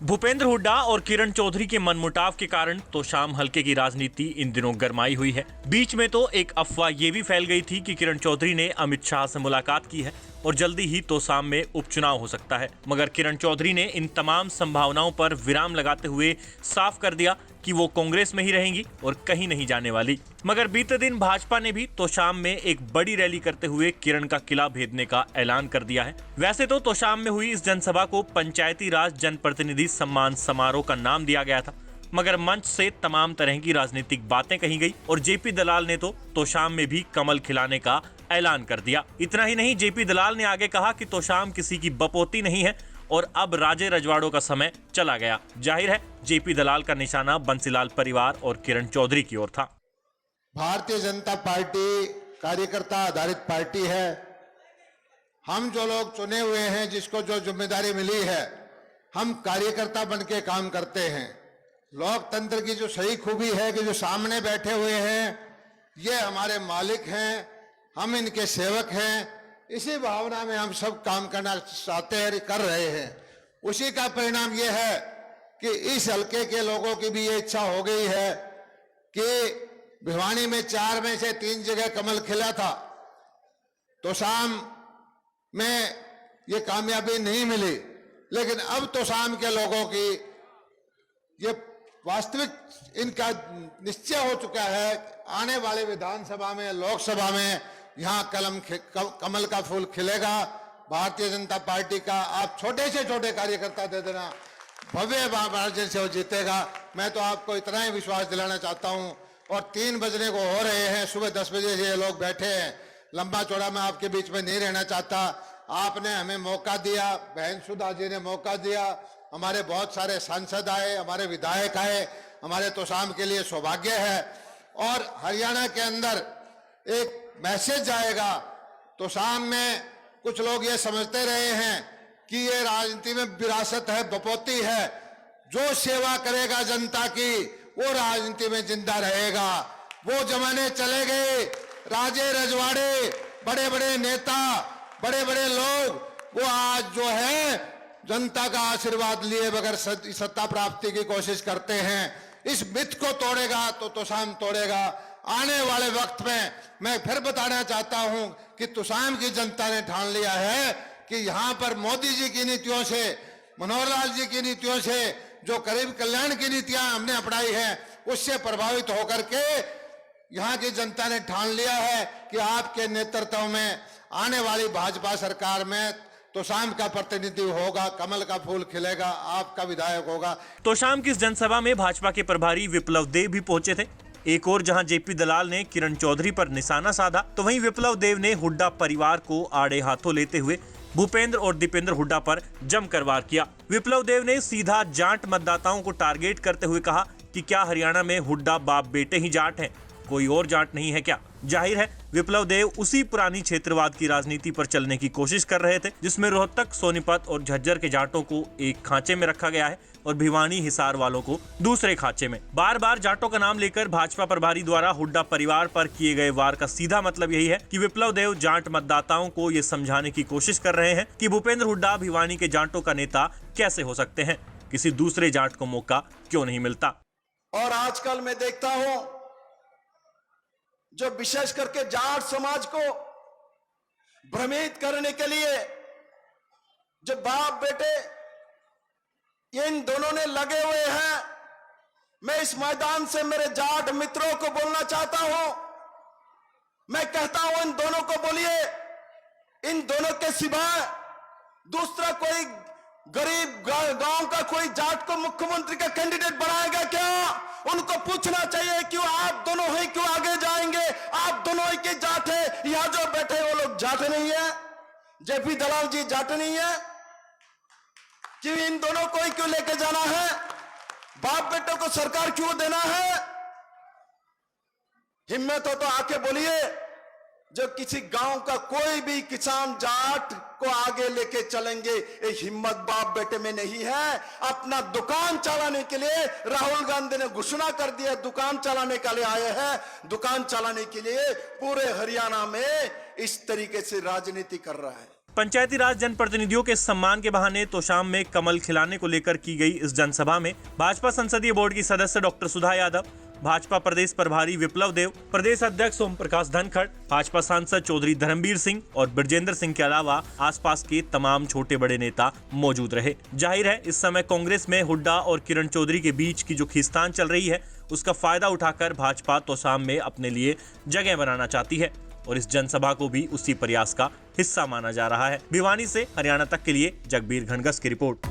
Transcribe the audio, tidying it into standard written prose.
भूपेंद्र हुड्डा और किरण चौधरी के मनमुटाव के कारण तोशाम हलके की राजनीति इन दिनों गरमाई हुई है। बीच में तो एक अफवाह ये भी फैल गई थी कि किरण चौधरी ने अमित शाह से मुलाकात की है और जल्दी ही तोशाम में उपचुनाव हो सकता है, मगर किरण चौधरी ने इन तमाम संभावनाओं पर विराम लगाते हुए साफ कर दिया कि वो कांग्रेस में ही रहेंगी और कहीं नहीं जाने वाली। मगर बीते दिन भाजपा ने भी तोशाम में एक बड़ी रैली करते हुए किरण का किला भेदने का ऐलान कर दिया है। वैसे तो तोशाम में हुई इस जनसभा को पंचायती राज जनप्रतिनिधि सम्मान समारोह का नाम दिया गया था, मगर मंच से तमाम तरह की राजनीतिक बातें कही गई और जेपी दलाल ने तो तोशाम में भी कमल खिलाने का ऐलान कर दिया। इतना ही नहीं, जेपी दलाल ने आगे कहा कि तोशाम किसी की बपोती नहीं है और अब राजे रजवाड़ों का समय चला गया। जाहिर है जेपी दलाल का निशाना बंसीलाल परिवार और किरण चौधरी की ओर था। भारतीय जनता पार्टी कार्यकर्ता आधारित पार्टी है। हम जो लोग चुने हुए हैं, जिसको जो जिम्मेदारी मिली है, हम कार्यकर्ता बन के काम करते हैं। लोकतंत्र की जो सही खूबी है कि जो सामने बैठे हुए हैं ये हमारे मालिक हैं, हम इनके सेवक हैं। इसी भावना में हम सब काम करना चाहते हैं, कर रहे हैं। उसी का परिणाम ये है कि इस हलके के लोगों की भी ये इच्छा हो गई है कि भिवानी में 4 में से 3 जगह कमल खिला था, तोशाम में ये कामयाबी नहीं मिली, लेकिन अब तोशाम के लोगों की ये वास्तविक इनका निश्चय हो चुका है। आने वाले विधानसभा में, लोकसभा में यहाँ कमल का फूल खिलेगा। भारतीय जनता पार्टी का आप छोटे से छोटे कार्यकर्ता दे देना, भव्य मार्जिन से वो जीतेगा। मैं तो आपको इतना ही विश्वास दिलाना चाहता हूँ। और 3 बजने को हो रहे हैं, सुबह 10 बजे से ये लोग बैठे हैं। लंबा चौड़ा मैं आपके बीच में नहीं रहना चाहता। आपने हमें मौका दिया, बहन सुधा जी ने मौका दिया, हमारे बहुत सारे सांसद आए, हमारे विधायक आए, हमारे तोशाम के लिए सौभाग्य है। और हरियाणा के अंदर एक मैसेज जाएगा। तोशाम में कुछ लोग ये समझते रहे हैं कि ये राजनीति में विरासत है, बपोती है। जो सेवा करेगा जनता की वो राजनीति में जिंदा रहेगा। वो जमाने चले गए, राजे रजवाड़े, बड़े बड़े नेता, बड़े बड़े लोग, वो आज जो है जनता का आशीर्वाद लिए बगैर सत्ता प्राप्ति की कोशिश करते हैं। इस मिथ को तोड़ेगा तो तोशाम तोड़ेगा। आने वाले वक्त में मैं फिर बताना चाहता हूं कि तोशाम की जनता ने ठान लिया है कि यहां पर मोदी जी की नीतियों से, मनोहर लाल जी की नीतियों से, जो गरीब कल्याण की नीतियां हमने अपनाई हैं, उससे प्रभावित होकर के यहां की जनता ने ठान लिया है कि आपके नेतृत्व में आने वाली भाजपा सरकार में तोशाम का प्रतिनिधि होगा, कमल का फूल खिलेगा, आपका विधायक होगा। तोशाम की इस जनसभा में भाजपा के प्रभारी विप्लव देव भी पहुंचे थे। एक और जहां जेपी दलाल ने किरण चौधरी पर निशाना साधा, तो वहीं विप्लव देव ने हुड्डा परिवार को आड़े हाथों लेते हुए भूपेंद्र और दीपेंद्र हुड्डा पर जमकर वार किया। विप्लव देव ने सीधा जाट मतदाताओं को टारगेट करते हुए कहा कि क्या हरियाणा में हुड्डा बाप बेटे ही जाट हैं, कोई और जाट नहीं है क्या? जाहिर है विप्लव देव उसी पुरानी क्षेत्रवाद की राजनीति पर चलने की कोशिश कर रहे थे, जिसमें रोहतक, सोनीपत और झज्जर के जाटों को एक खांचे में रखा गया है और भिवानी, हिसार वालों को दूसरे खांचे में। बार बार जाटों का नाम लेकर भाजपा प्रभारी द्वारा हुड्डा परिवार पर किए गए वार का सीधा मतलब यही है कि विप्लव देव जाट मतदाताओं को ये समझाने की कोशिश कर रहे हैं कि भूपेंद्र हुड्डा भिवानी के जाटों का नेता कैसे हो सकते हैं, किसी दूसरे जाट को मौका क्यों नहीं मिलता। और आजकल मैं देखता हूं जो विशेष करके जाट समाज को भ्रमित करने के लिए जो बाप बेटे इन दोनों ने लगे हुए हैं, मैं इस मैदान से मेरे जाट मित्रों को बोलना चाहता हूं। मैं कहता हूं इन दोनों को बोलिए, इन दोनों के सिवाय दूसरा कोई गरीब गांव का कोई जाट को मुख्यमंत्री का कैंडिडेट बनाएगा क्या? उनको पूछना चाहिए क्यों आप दोनों ही क्यों आगे जाएंगे? आप दोनों ही के जाट है, यहां जो बैठे वो लोग जाट नहीं है, जेपी दलाल जी जाट नहीं है, क्यों इन दोनों को ही क्यों लेके जाना है? बाप बेटों को सरकार क्यों देना है? हिम्मत हो तो आके बोलिए। जो किसी गांव का कोई भी किसान जाट को आगे लेके चलेंगे, ये हिम्मत बाप बेटे में नहीं है। अपना दुकान चलाने के लिए राहुल गांधी ने घोषणा कर दिया, दुकान चलाने के लिए आए हैं। दुकान चलाने के लिए पूरे हरियाणा में इस तरीके से राजनीति कर रहा है। पंचायती राज जनप्रतिनिधियों के सम्मान के बहाने तोशाम में कमल खिलाने को लेकर की गई इस जनसभा में भाजपा संसदीय बोर्ड की सदस्य डॉक्टर सुधा यादव, भाजपा प्रदेश प्रभारी विप्लव देव, प्रदेश अध्यक्ष ओम प्रकाश धनखड़, भाजपा सांसद चौधरी धर्मवीर सिंह और ब्रजेंद्र सिंह के अलावा आसपास के तमाम छोटे बड़े नेता मौजूद रहे। जाहिर है इस समय कांग्रेस में हुड्डा और किरण चौधरी के बीच की जो खींचतान चल रही है उसका फायदा उठाकर भाजपा तोशाम में अपने लिए जगह बनाना चाहती है और इस जनसभा को भी उसी प्रयास का हिस्सा माना जा रहा है। भिवानी से हरियाणा तक के लिए जगबीर घनघस की रिपोर्ट।